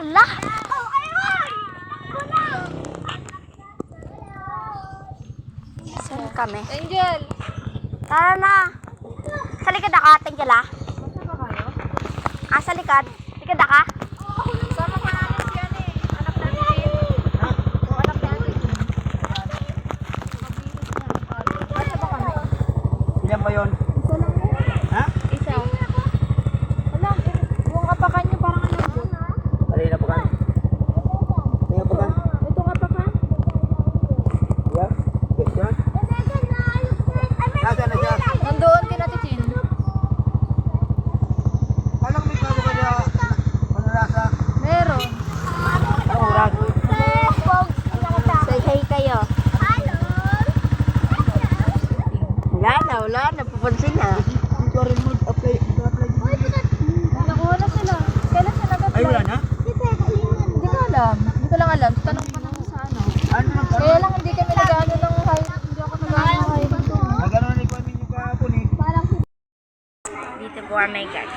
Ala! Saan kami? Angel! Tara na! Sa likod ka, Angel ah. Saan ba kayo? Sa likod. Likod ka? Sama pa namin si ano eh. Anak namin Jin. O anak namin Jin. Basta ba kami? Ilan ba yun? Isa lang yun. Ha? Isa. Alam, yung kapakan nyo parang alam dyan. Alin na pa kan? Alin na pa kan? Ito kapakan? Yeah? Yes, yan? Nasaan na siya? Nandoon kina Jin. Alam mo ikaw ba niya? Ano nasa? Meron. Anong oras? Say hi kayo. Wala na. Pupansin na. Dito rin mo. Apply. Nakuha na sila. Kailan sila nag-apply? Ay, wala na? Hindi ko alam. Hindi ko lang alam. Tanong pa naman sa ano. Ano lang? Kaya lang hindi kami nag-ano ng height. Hindi ako nag-ano ng height. Nagano na ikaw yung kahapon eh. Dito po kami guys.